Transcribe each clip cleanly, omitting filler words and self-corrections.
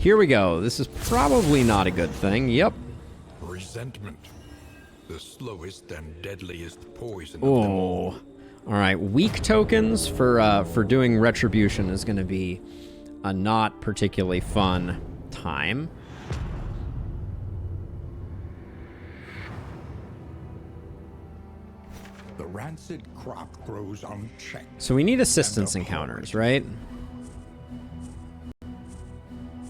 Here we go. This is probably not a good thing. Yep. Resentment. The slowest and deadliest poison of them all. All right. Weak tokens for doing retribution is going to be a not particularly fun time. The rancid crop grows unchecked. So we need assistance encounters, right?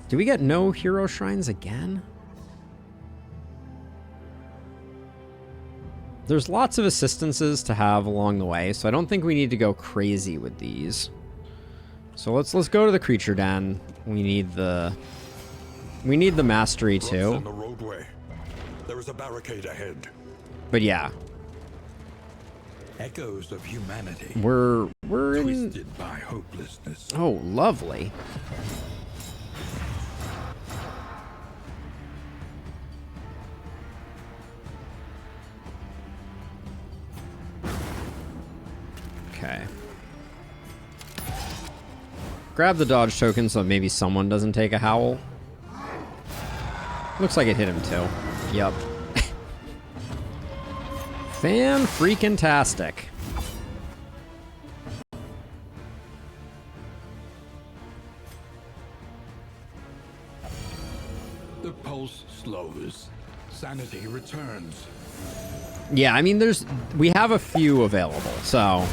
Do we get no hero shrines again? There's lots of assistances to have along the way, so I don't think we need to go crazy with these. So let's go to the creature den. We need the mastery too. In the roadway. There is a barricade ahead. But yeah, Echoes of humanity. we're in. Twisted by hopelessness. Oh, lovely. Okay. Grab the dodge token so maybe someone doesn't take a howl. Looks like it hit him too. Yup. Fan-freaking-tastic. The pulse slows. Sanity returns. Yeah, I mean, we have a few available, so.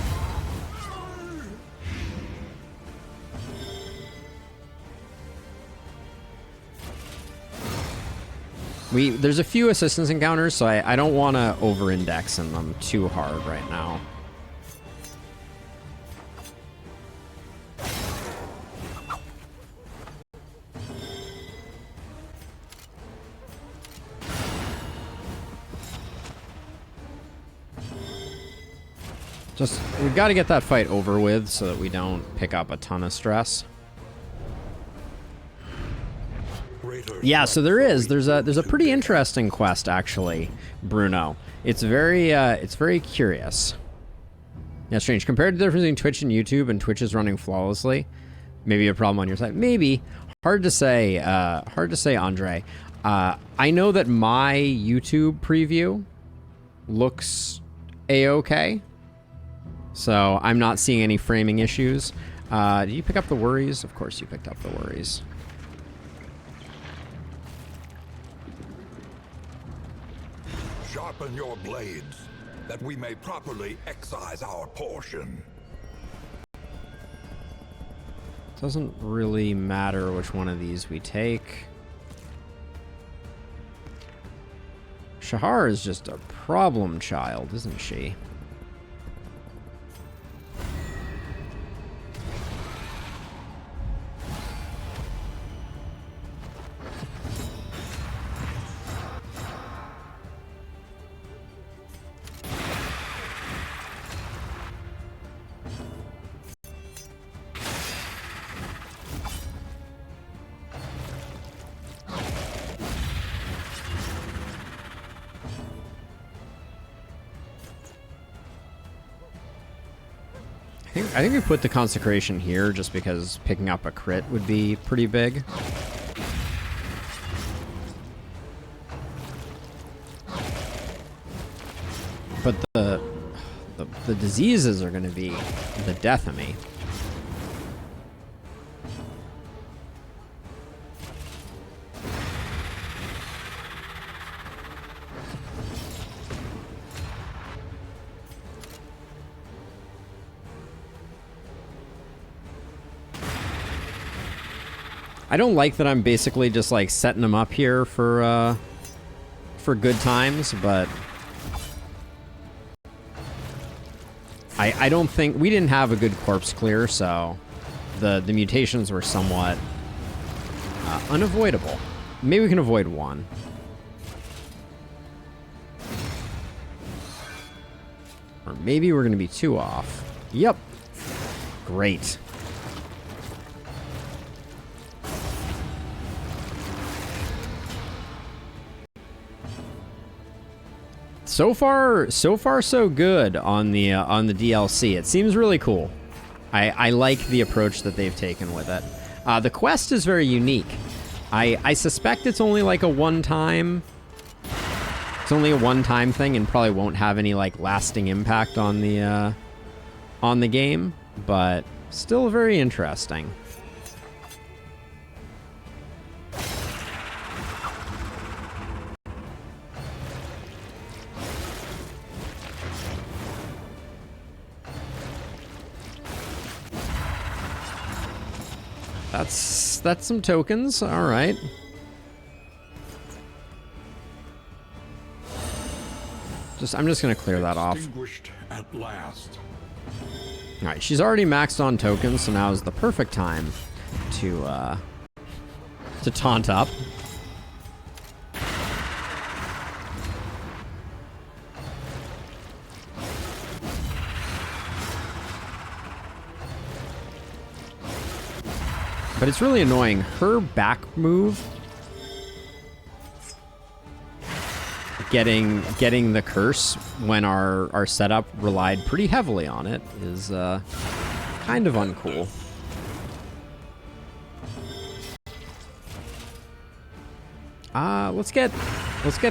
There's a few assistance encounters, so I don't want to over-index in them too hard right now. We've got to get that fight over with so that we don't pick up a ton of stress. Yeah, so there's a pretty interesting quest actually, Bruno. It's very curious. Yeah, strange. Compared to the difference between Twitch and YouTube, and Twitch is running flawlessly. Maybe a problem on your side. Maybe. Hard to say. Hard to say, Andre. I know that my YouTube preview looks a-okay. So I'm not seeing any framing issues. Did you pick up the worries? Of course you picked up the worries. Sharpen your blades, that we may properly excise our portion. Doesn't really matter which one of these we take. Shahar is just a problem child, isn't she? I think we put the consecration here just because picking up a crit would be pretty big. But the diseases are going to be the death of me. I don't like that I'm basically just like setting them up here for good times, but I don't think we didn't have a good corpse clear, so the mutations were somewhat unavoidable. Maybe we can avoid one. Or maybe we're going to be two off. Yep. Great. So far, so good on the DLC. It seems really cool. I like the approach that they've taken with it. The quest is very unique. I suspect it's only like a one-time... It's only a one-time thing and probably won't have any like lasting impact on the game, but still very interesting. That's some tokens. All right. I'm just gonna clear that off. At last. All right, she's already maxed on tokens, so now is the perfect time to taunt up. But it's really annoying. Her back move, getting the curse when our setup relied pretty heavily on it, is kind of uncool. Let's get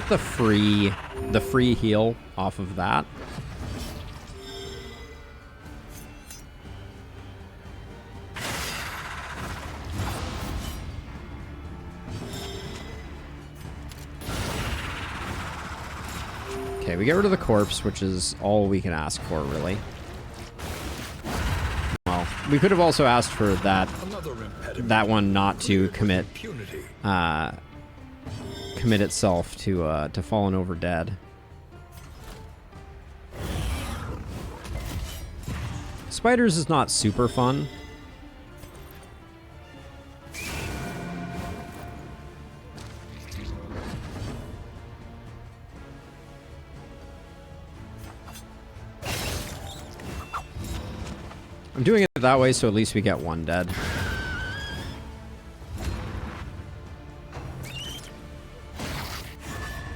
the free heal off of that. Okay, we get rid of the corpse, which is all we can ask for, really. Well, we could have also asked for that one not to commit itself to fallen over dead. Spiders is not super fun. I'm doing it that way so at least we get one dead.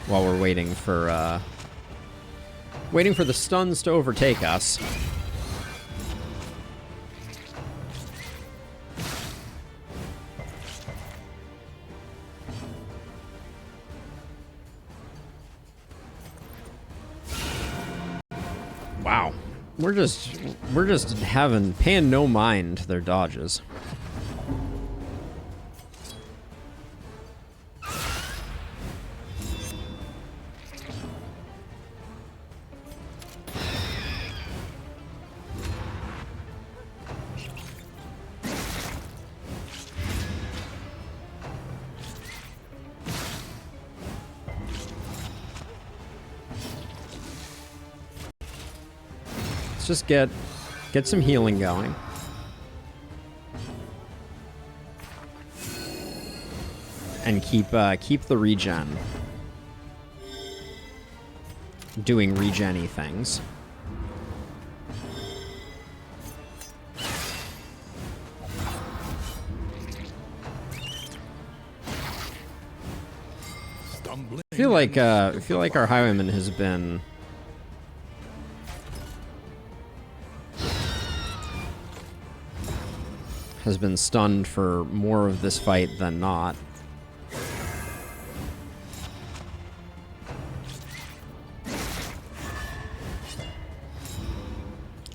While we're waiting for the stuns to overtake us. Wow. We're just paying no mind to their dodges. Let's just get some healing going. And keep the regen. Doing regen-y things. I feel like our highwayman has been stunned for more of this fight than not.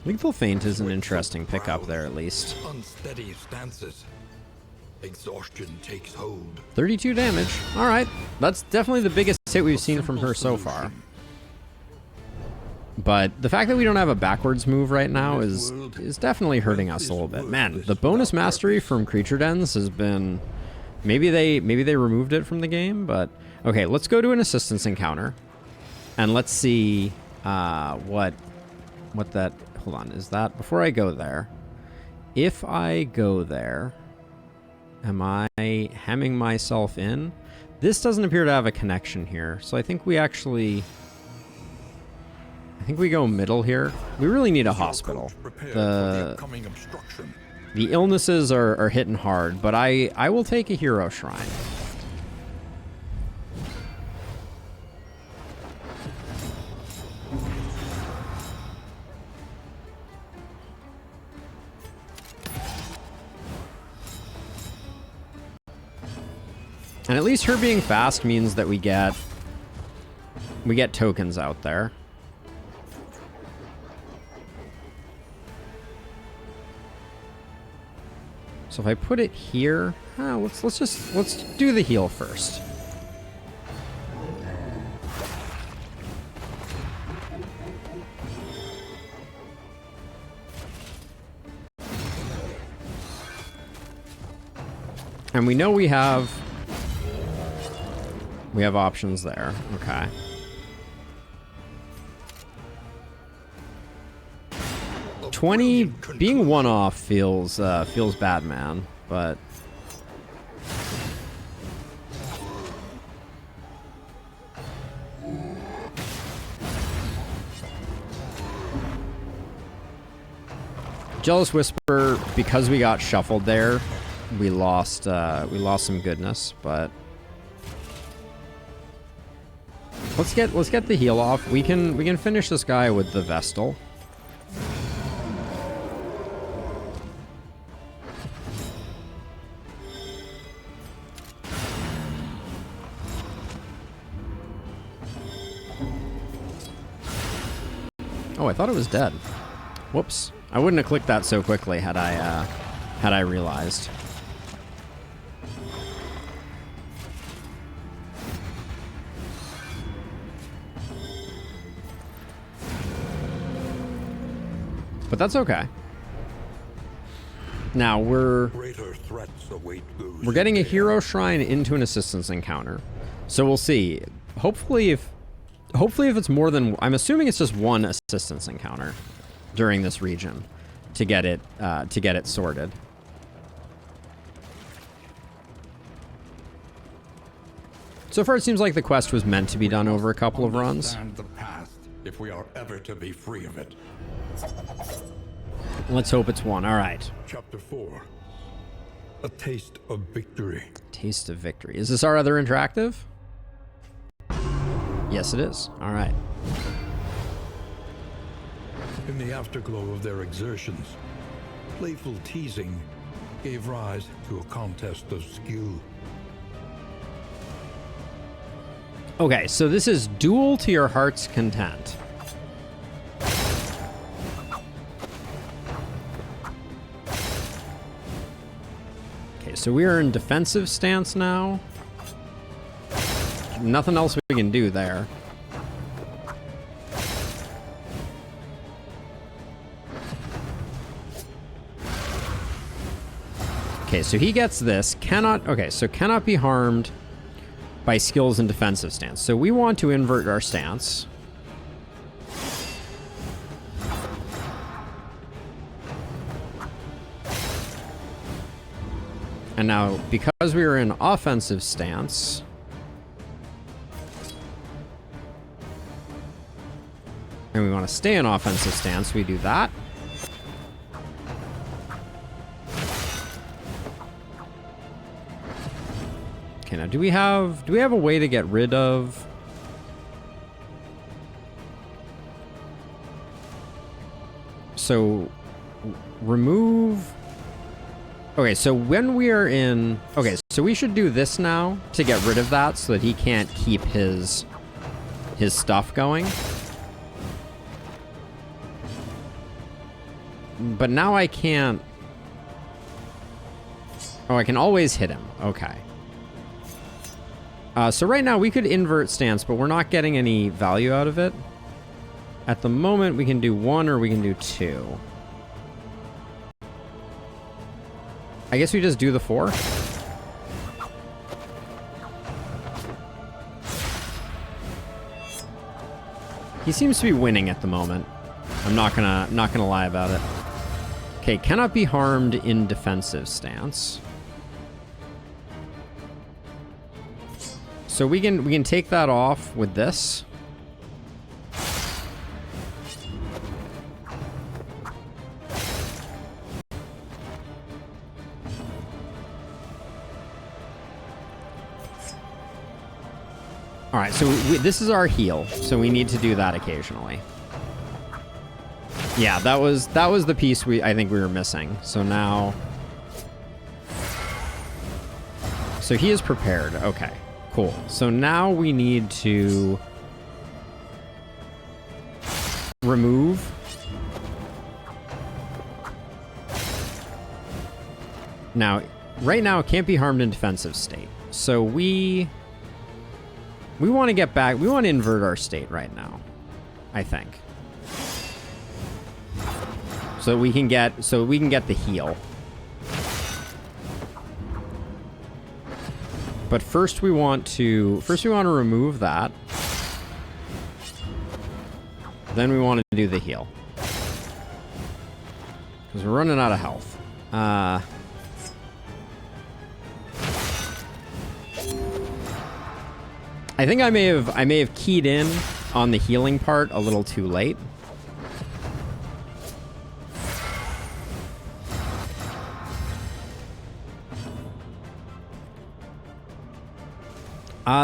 Lethal Feint is an interesting pickup there, at least. Unsteady stances. Exhaustion takes hold. 32 damage. All right, that's definitely the biggest hit we've seen from her so far. But the fact that we don't have a backwards move right now is definitely hurting us a little bit. Man, the bonus mastery from Creature Dens has been... Maybe they removed it from the game, but... Okay, let's go to an assistance encounter. And let's see what that... Hold on, is that... Before I go there... If I go there... Am I hemming myself in? This doesn't appear to have a connection here, so I think we actually... I think we go middle here. We really need a hospital. The illnesses are hitting hard, but I will take a hero shrine. And at least her being fast means that we get tokens out there. So if I put it here, let's do the heal first. And we know we have options there. Okay. Being one off feels bad, man, but Jealous Whisper, because we got shuffled there, we lost some goodness, but let's get the heal off. We can finish this guy with the Vestal. Oh, I thought it was dead. Whoops. I wouldn't have clicked that so quickly had I realized. But that's okay. Now we're getting a hero shrine into an assistance encounter. So we'll see. Hopefully if it's more than, I'm assuming it's just one assistance encounter during this region to get it sorted. So far it seems like the quest was meant to be done over a couple of runs. The past, if we are ever to be free of it. Let's hope it's one. All right. Chapter 4. A taste of victory. Taste of victory. Is this our other interactive? Yes, it is. All right. In the afterglow of their exertions, playful teasing gave rise to a contest of skill. Okay, so this is duel to your heart's content. Okay, so we are in defensive stance now. Nothing else we can do there. Okay, so he gets this. Cannot be harmed by skills in defensive stance. So we want to invert our stance. And now, because we are in offensive stance, and we want to stay in offensive stance, we do that. Okay, now do we have a way to get rid of remove. Okay, so when we are in, okay, so we should do this now to get rid of that so that he can't keep his stuff going. But now I can't. Oh, I can always hit him. Okay. So right now we could invert stance, but we're not getting any value out of it. At the moment, we can do 1 or we can do 2. I guess we just do the 4. He seems to be winning at the moment. I'm not gonna lie about it. Okay, cannot be harmed in defensive stance. So we can take that off with this. All right, so this is our heal, so we need to do that occasionally. Yeah, that was the piece I think we were missing. So now So he is prepared. Okay, cool. So now we need to remove. Now, right now, it can't be harmed in defensive state. So we want to get back. We want to invert our state right now, I think. So we can get the heal. But first we want to remove that. Then we want to do the heal. Because we're running out of health. I think I may have keyed in on the healing part a little too late.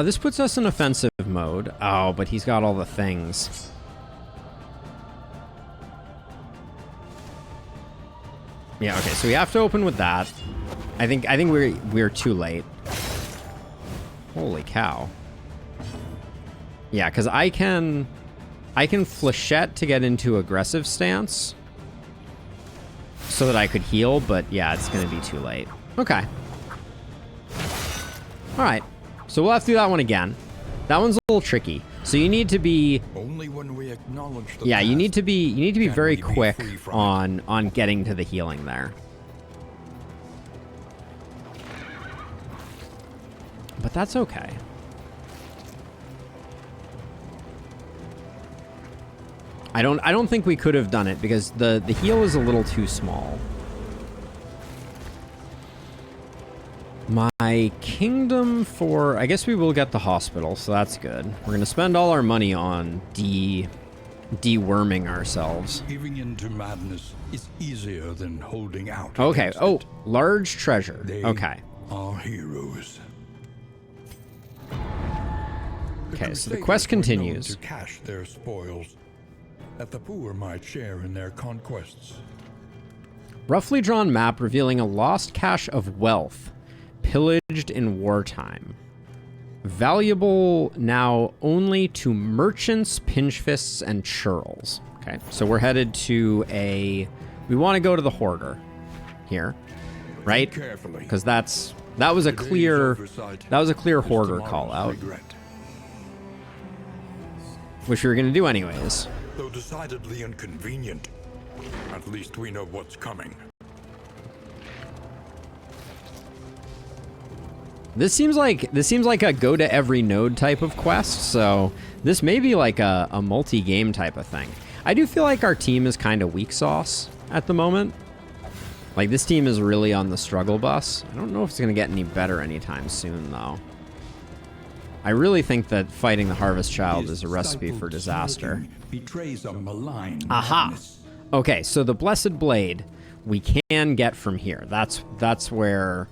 This puts us in offensive mode. Oh, but he's got all the things. Yeah, okay, so we have to open with that. I think we're too late. Holy cow. Yeah, because I can flechette to get into aggressive stance so that I could heal, but yeah, it's going to be too late. Okay. All right. So we'll have to do that one again. That one's a little tricky. So you need to be only when we acknowledge the you need to be very we quick free from on getting to the healing there. But that's okay. I don't think we could have done it because the heal is a little too small. My kingdom for... I guess we will get the hospital, so that's good. We're going to spend all our money on deworming ourselves. Giving into madness is easier than holding out. Okay. against Oh, it. large treasure. They Okay. are heroes. Okay, so the Crusaders quest were known continues. to cache their spoils, that the poor might share in their conquests. Roughly drawn map revealing a lost cache of wealth pillaged in wartime. Valuable now only to merchants, pinchfists, and churls. Okay, so we're headed to a... We want to go to the hoarder here, right? Carefully. Because that was a clear hoarder Tomorrow's call out, regret. which we were going to do anyways. Though decidedly inconvenient, at least we know what's coming. This seems like a go to every node type of quest, so this may be like a multi-game type of thing. I do feel like our team is kind of weak sauce at the moment. Like, this team is really on the struggle bus. I don't know if it's going to get any better anytime soon, though. I really think that fighting the Harvest Child is a recipe for disaster. Betrays a malign Aha! madness. Okay, so the Blessed Blade we can get from here. That's where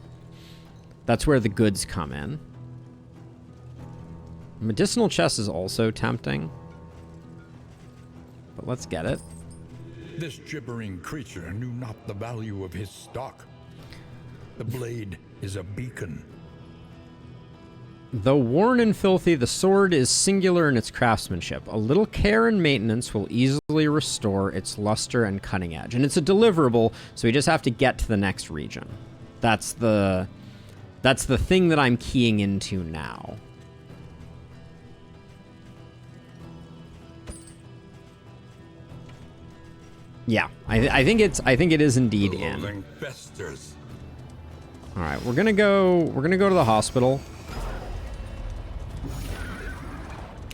the goods come in. Medicinal chest is also tempting. But let's get it. This gibbering creature knew not the value of his stock. The blade is a beacon. Though worn and filthy, the sword is singular in its craftsmanship. A little care and maintenance will easily restore its luster and cutting edge. And it's a deliverable, so we just have to get to the next region. That's the thing that I'm keying into now. Yeah, I think it is indeed in. Loathing festers. All right, we're gonna go to the hospital.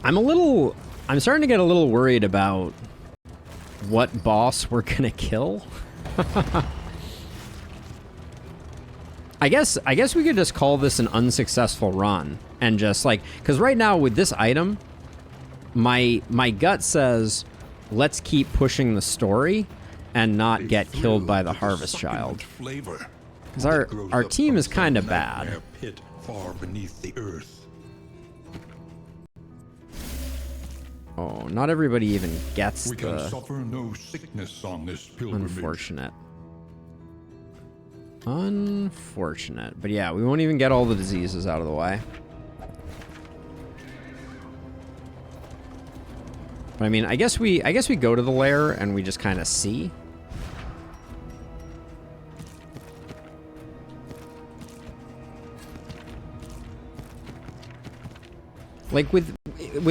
I'm starting to get a little worried about what boss we're gonna kill. I guess we could just call this an unsuccessful run and just like, because right now with this item, my gut says let's keep pushing the story and not get killed by the Harvest Child. Because our team is kind of bad. Pit far beneath the earth. Oh, not everybody even gets We can the suffer no sickness on this pilgrimage. unfortunate. Unfortunate. But yeah, we won't even get all the diseases out of the way. But I mean, I guess we go to the lair and we just kind of see. Like with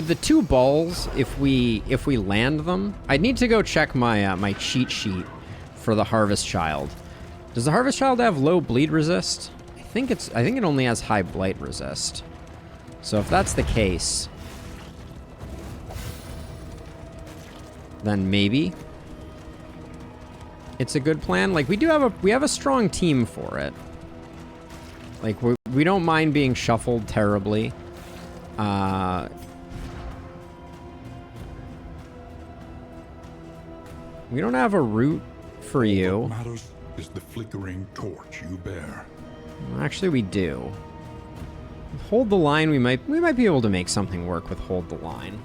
the 2 balls, if we land them, I'd need to go check my my cheat sheet for the Harvest Child. Does the Harvest Child have low bleed resist? I think it only has high blight resist. So if that's the case, then maybe it's a good plan. Like we have a strong team for it. Like we don't mind being shuffled terribly. We don't have a route for you. What matters is the flickering torch you bear. Actually, we do. Hold the line. We might be able to make something work with hold the line.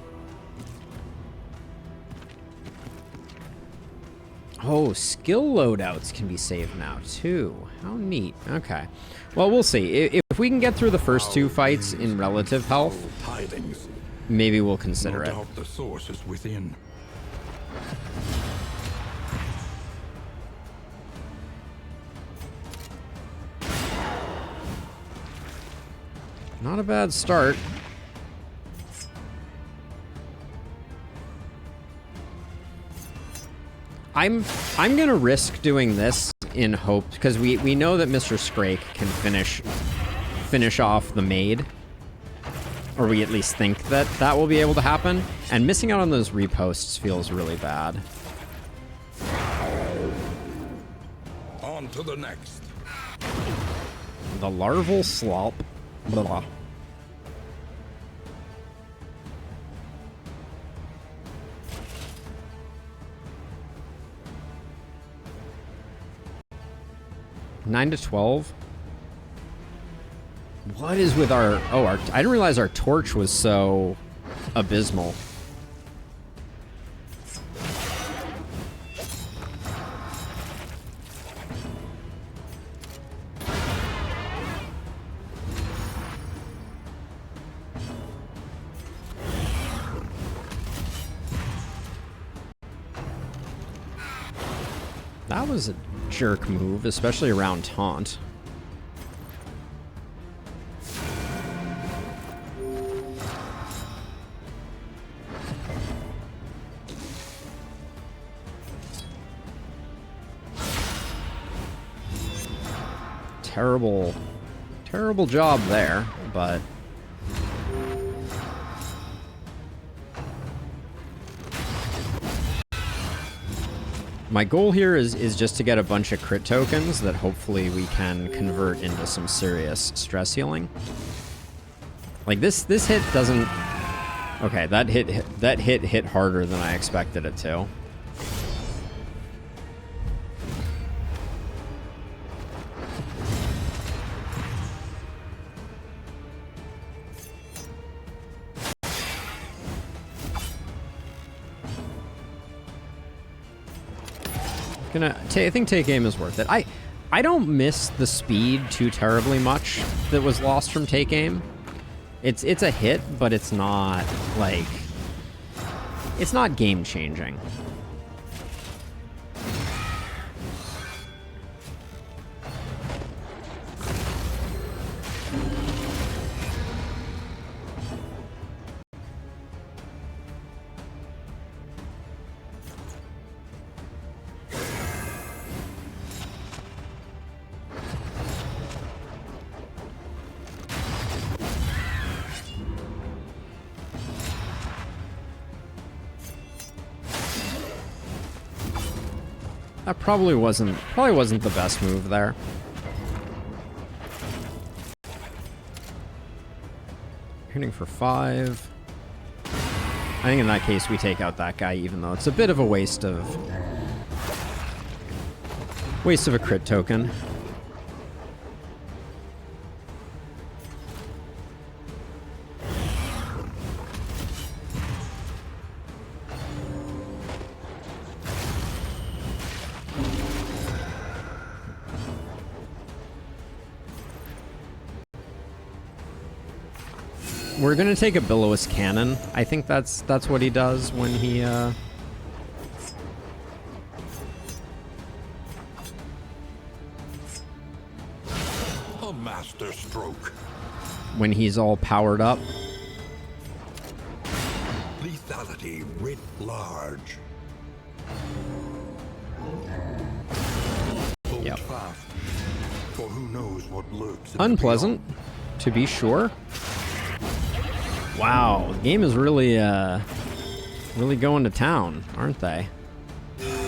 Oh, skill loadouts can be saved now too. How neat. Okay. Well, we'll see. If we can get through the first 2 fights in relative health, maybe we'll consider it. No doubt the source is within. Not a bad start. I'm gonna risk doing this in hope, because we know that Mr. Scrake can finish off the maid, or we at least think that will be able to happen. And missing out on those reposts feels really bad. On to the next. The larval slop. Blah. Nine to 12. What is with our... Oh, I didn't realize our torch was so abysmal. That was a jerk move, especially around taunt. Terrible job there, but... My goal here is just to get a bunch of crit tokens that hopefully we can convert into some serious stress healing. Like this hit doesn't... Okay, that hit harder than I expected it to. I think take aim is worth it. I don't miss the speed too terribly much that was lost from take aim. It's a hit, but it's not like, it's not game changing. That probably wasn't the best move there. Hitting for 5. I think in that case we take out that guy, even though it's a bit of a waste of a crit token. We're gonna take a billows cannon. I think that's what he does when he A master stroke. when he's all powered up. Lethality writ large. Hold Yep. fast, for who knows what lurks in the Unpleasant, to be sure. Wow, the game is really really going to town, aren't they? beyond.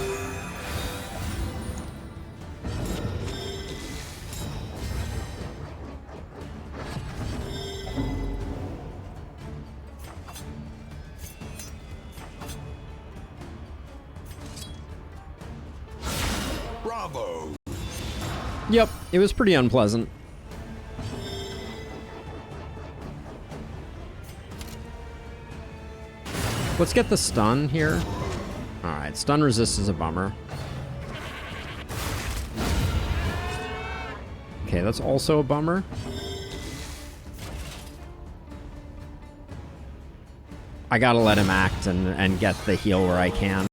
Bravo! Yep, it was pretty unpleasant. Let's get the stun here. Alright, stun resist is a bummer. Okay, that's also a bummer. I gotta let him act and get the heal where I can.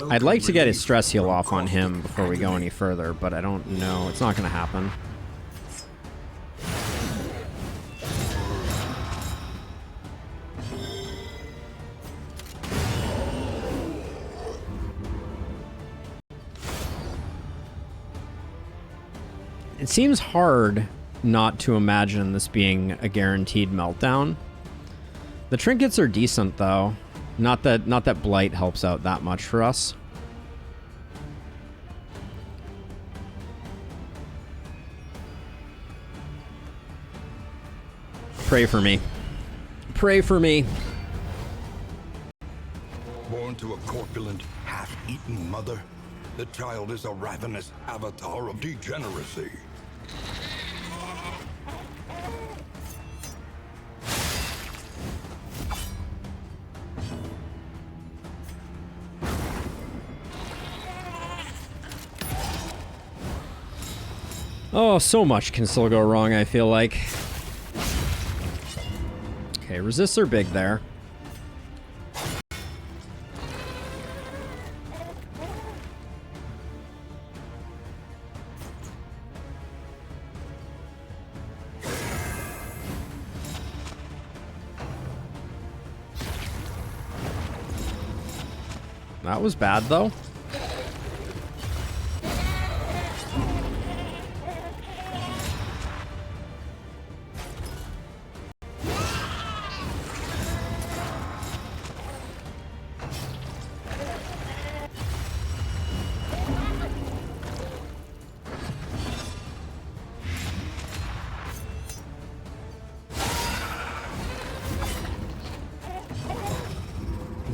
I'd like to get his stress heal off on him before we go any further, but I don't know. It's not going to happen. It seems hard not to imagine this being a guaranteed meltdown. The trinkets are decent, though. Not that Blight helps out that much for us. Pray for me. Pray for me. Born to a corpulent, half-eaten mother, the child is a ravenous avatar of degeneracy. Oh, so much can still go wrong, I feel like. Okay, resists are big there. That was bad, though.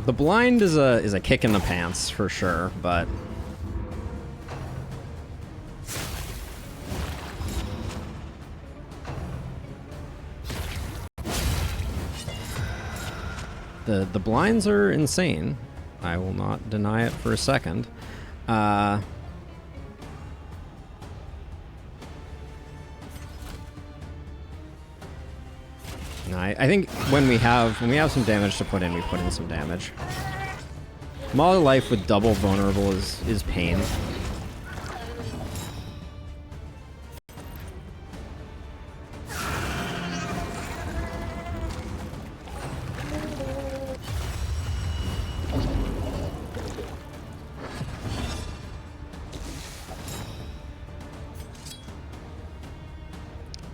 The blind is a kick in the pants for sure, but the blinds are insane. I will not deny it for a second. I think when we have some damage to put in, we put in some damage. Maul of Life with double vulnerable is pain.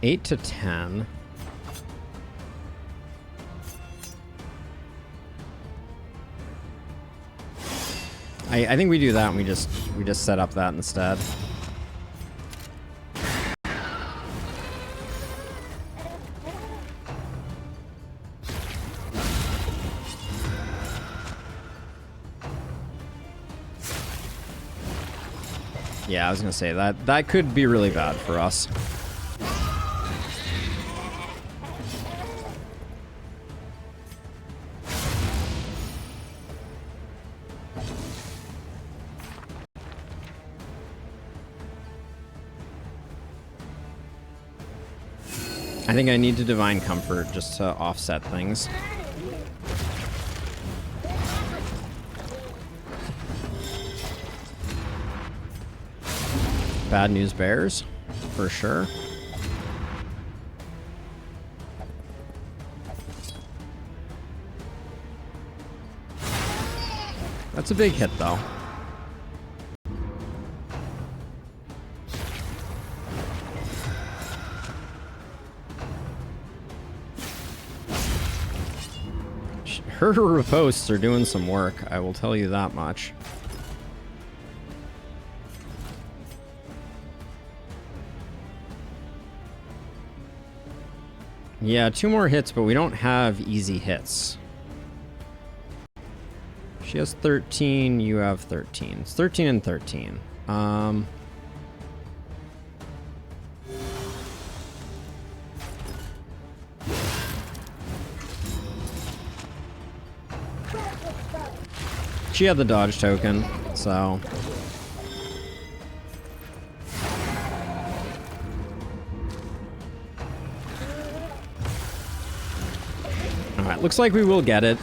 Eight to 10. I think we do that and we just set up that instead. Yeah, I was gonna say that could be really bad for us. I think I need to Divine Comfort just to offset things. Bad news bears, for sure. That's a big hit, though. Her riposts are doing some work, I will tell you that much. Yeah, 2 more hits, but we don't have easy hits. She has 13, you have 13. It's 13 and 13. She had the dodge token, so... Alright, looks like we will get it.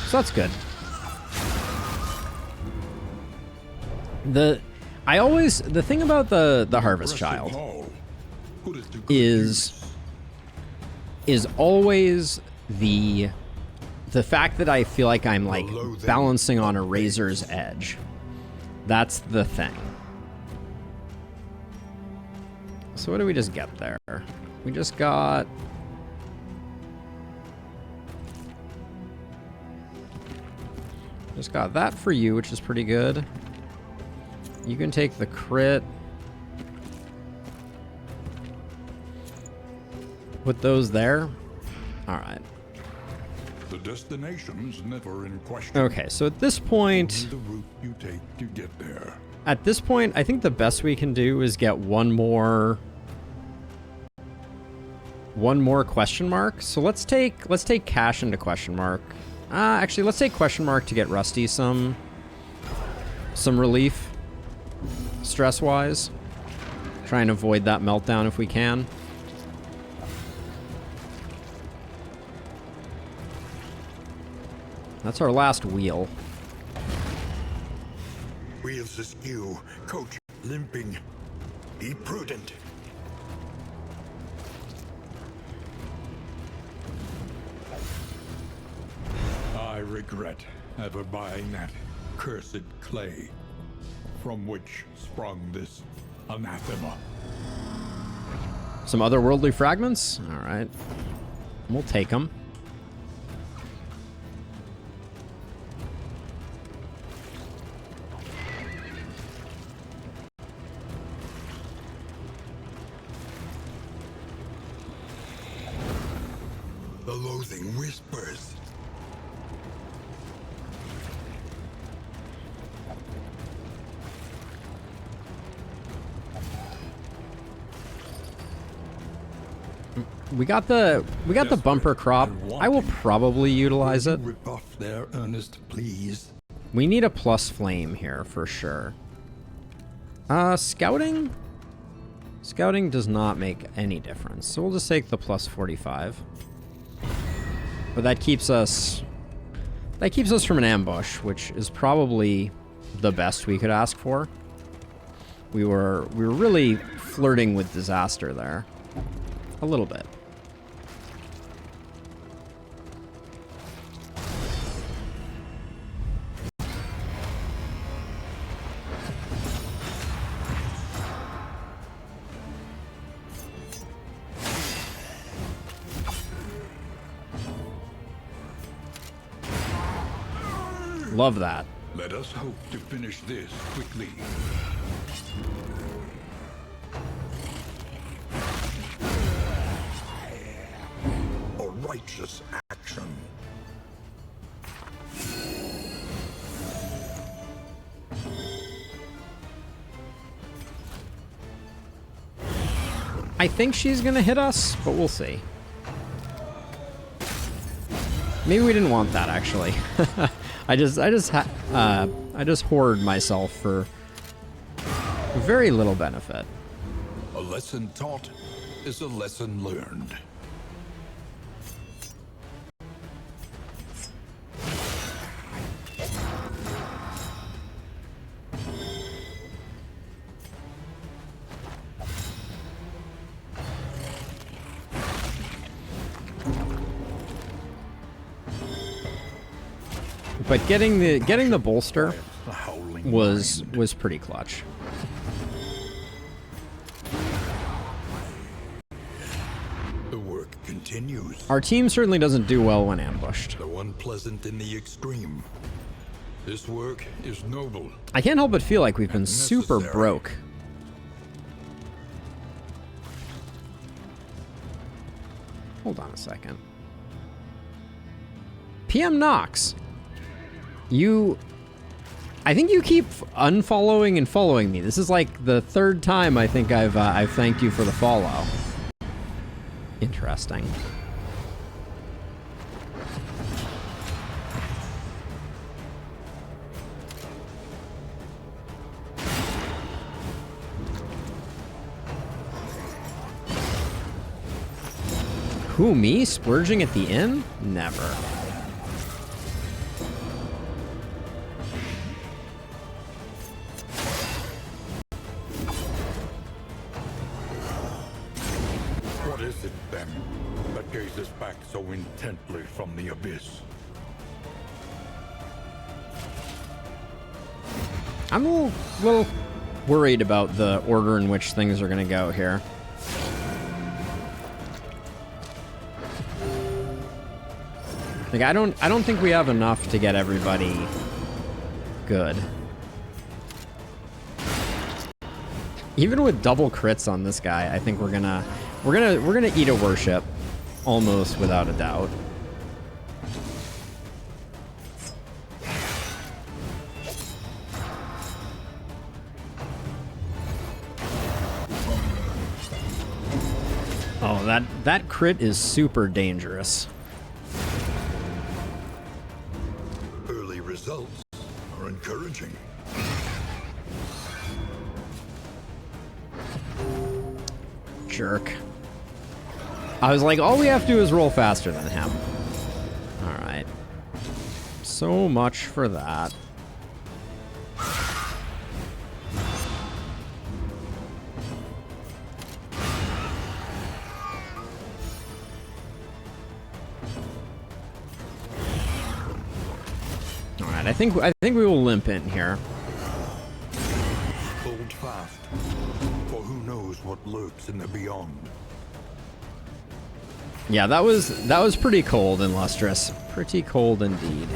So that's good. The thing about the Harvest Child is always the fact that I feel like I'm like balancing on a razor's edge. That's the thing. So what do we just get there? We just got... Just got that for you, which is pretty good. You can take the crit. Put those there. Alright. The destination's never in question. Okay, so at this point... Only the route you take to get there. At this point, I think the best we can do is get one more question mark. So let's take Cash into question mark. Actually, let's take question mark to get Rusty some relief, stress-wise. Try and avoid that meltdown if we can. That's our last wheel. Wheels askew, coach limping. Be prudent. I regret ever buying that cursed clay from which sprung this anathema. Some otherworldly fragments? Alright. We'll take them. The loathing whispers. We got the bumper crop. I will probably utilize it. Rebuff their earnest pleas. We need a plus flame here for sure. Scouting? Scouting does not make any difference. So we'll just take the plus 45. But that keeps us from an ambush, which is probably the best we could ask for. We were really flirting with disaster there. A little bit. Love that. Let us hope to finish this quickly. A righteous action. I think she's gonna hit us, but we'll see. Maybe we didn't want that actually. I just hoard myself for very little benefit. A lesson taught is a lesson learned. But getting the bolster was pretty clutch. The work continues. Our team certainly doesn't do well when ambushed. Though unpleasant in the extreme, this work is noble. I can't help but feel like we've been super broke. Hold on a second. PM Nox. I think you keep unfollowing and following me. This is like the third time I think I've thanked you for the follow. Interesting. Who, me? Splurging at the inn? Never. What is it, then, that gazes back so intently from the abyss? I'm a little worried about the order in which things are going to go here. Like, I don't think we have enough to get everybody good. Even with double crits on this guy, I think we're gonna eat a worship almost without a doubt. Oh, that crit is super dangerous. Early results are encouraging. Jerk. I was like, all we have to do is roll faster than him. Alright. So much for that. Alright, I think we will limp in here. Hold fast, for who knows what lurks in the beyond. Yeah, that was pretty cold and lustrous. Pretty cold indeed.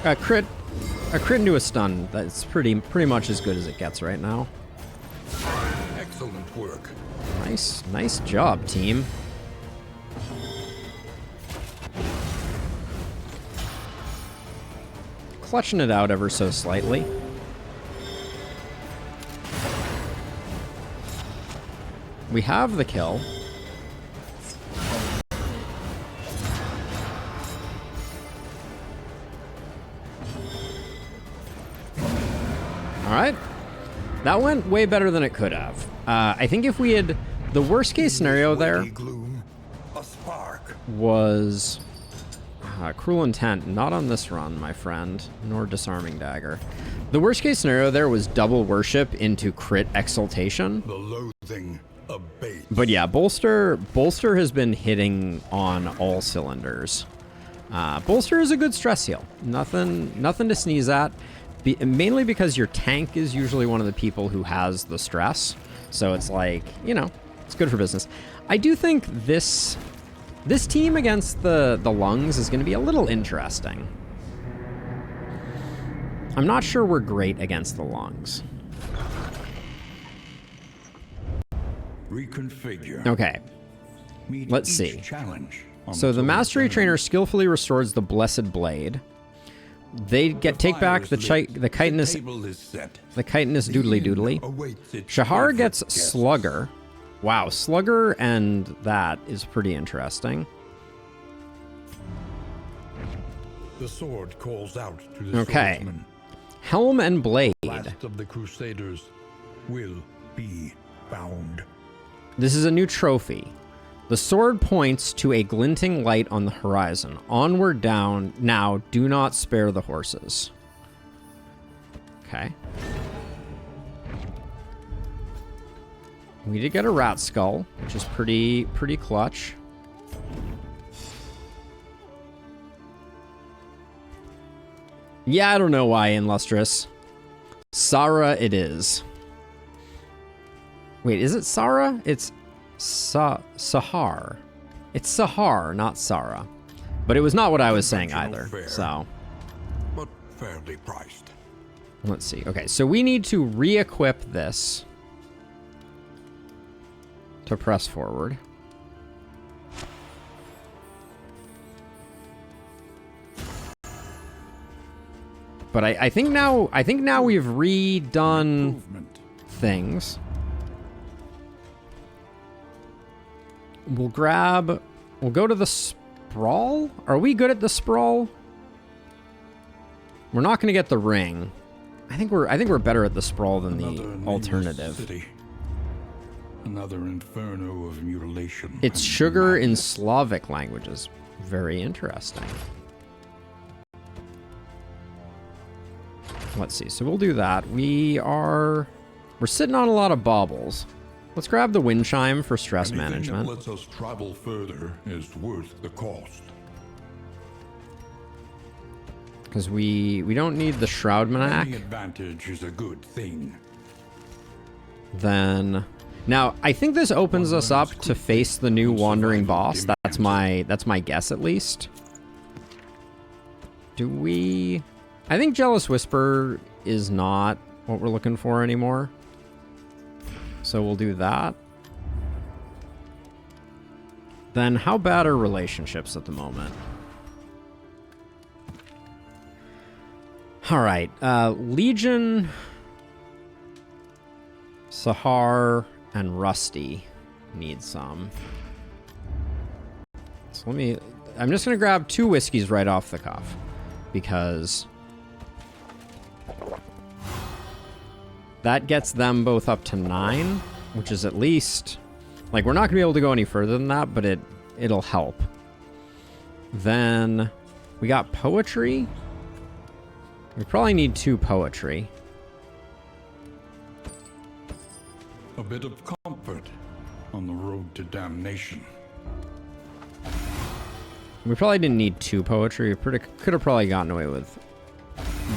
A crit into a stun. That's pretty much as good as it gets right now. Excellent work. Nice job, team. Clutching it out ever so slightly. We have the kill. Alright. That went way better than it could have. I think if we had... The worst case scenario there was Cruel Intent, not on this run, my friend, nor Disarming Dagger. The worst case scenario there was double worship into crit exaltation. The loathing abates. But yeah, Bolster has been hitting on all cylinders. Bolster is a good stress heal. Nothing to sneeze at. Mainly because your tank is usually one of the people who has the stress. So it's like, you know, it's good for business. I do think this team against the lungs is going to be a little interesting. I'm not sure we're great against the lungs. Reconfigure. Okay. Let's see. So the Mastery Trainer skillfully restores the Blessed Blade, They take back the chitinous doodly doodly. Shahar gets Slugger. Wow, Slugger and that is pretty interesting. The sword calls out to the swordsman. Helm and blade. Last of the Crusaders will be found. This is a new trophy. The sword points to a glinting light on the horizon. Onward down. Now, do not spare the horses. Okay. We did get a rat skull, which is pretty clutch. Yeah, I don't know why, Illustrious. Sarah it is. Wait, is it Sarah? It's Sahar. It's Sahar, not Sarah. But it was not what I was saying either, so. But fairly priced. Let's see. Okay, so we need to re-equip this to press forward. But I think now we've redone things. We'll go to the sprawl. Are we good at the sprawl? We're not going to get the ring. I think we're better at the sprawl than the alternative. City. Another inferno of mutilation. It's sugar in Slavic languages. Very interesting. Let's see. So we'll do that. We're sitting on a lot of baubles. Let's grab the wind chime for stress management. Anything that lets us travel further is worth the cost. Because we don't need the Shroudmanac. Any advantage is a good thing. Then now I think this opens us up to face the new wandering boss. That's my guess at least. Do we? I think Jealous Whisper is not what we're looking for anymore. So we'll do that. Then how bad are relationships at the moment? All right, Legion, Sahar, and Rusty need some. So I'm just gonna grab 2 whiskeys right off the cuff because that gets them both up to 9, which is at least, like, we're not gonna be able to go any further than that, but it'll help. Then we got poetry. We probably need 2 poetry. A bit of comfort on the road to damnation. We probably didn't need 2 poetry. We could have probably gotten away with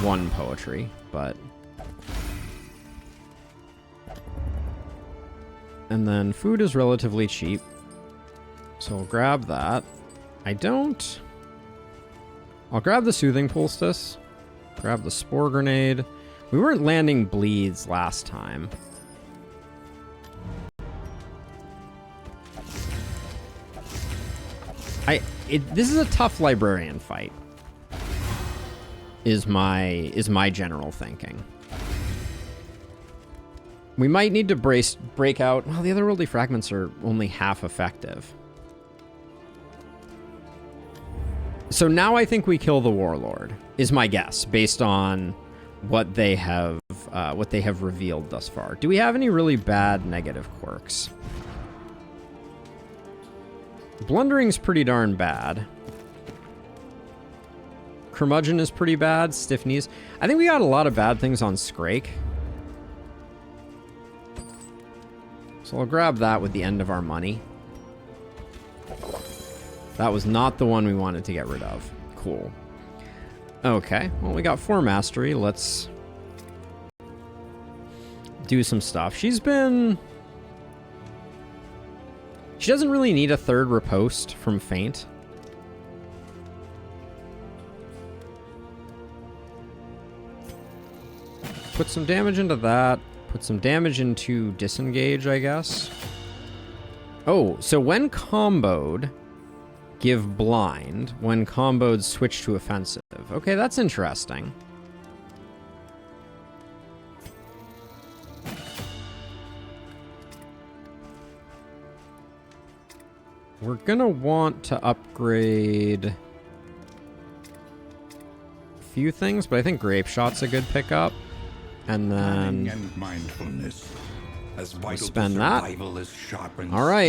1 poetry, but. And then food is relatively cheap. So we'll grab that. I'll grab the Soothing Poultice. Grab the Spore Grenade. We weren't landing bleeds last time. This is a tough librarian fight. Is my general thinking. We might need to break out. Well, the otherworldly fragments are only half effective. So now I think we kill the Warlord, is my guess, based on what they have revealed thus far. Do we have any really bad negative quirks? Blundering's pretty darn bad. Curmudgeon is pretty bad. Stiff knees. I think we got a lot of bad things on Scrake. So I'll grab that with the end of our money. That was not the one we wanted to get rid of. Cool. Okay, well, we got 4 mastery. Let's do some stuff. She doesn't really need a 3rd riposte from Feint. Put some damage into that. Put some damage into Disengage, I guess. Oh, so when comboed, give blind. When comboed, switch to offensive. Okay, that's interesting. We're gonna want to upgrade a few things, but I think Grape Shot's a good pickup. And then and mindfulness, as vital spend to that. survival as sharp and All right.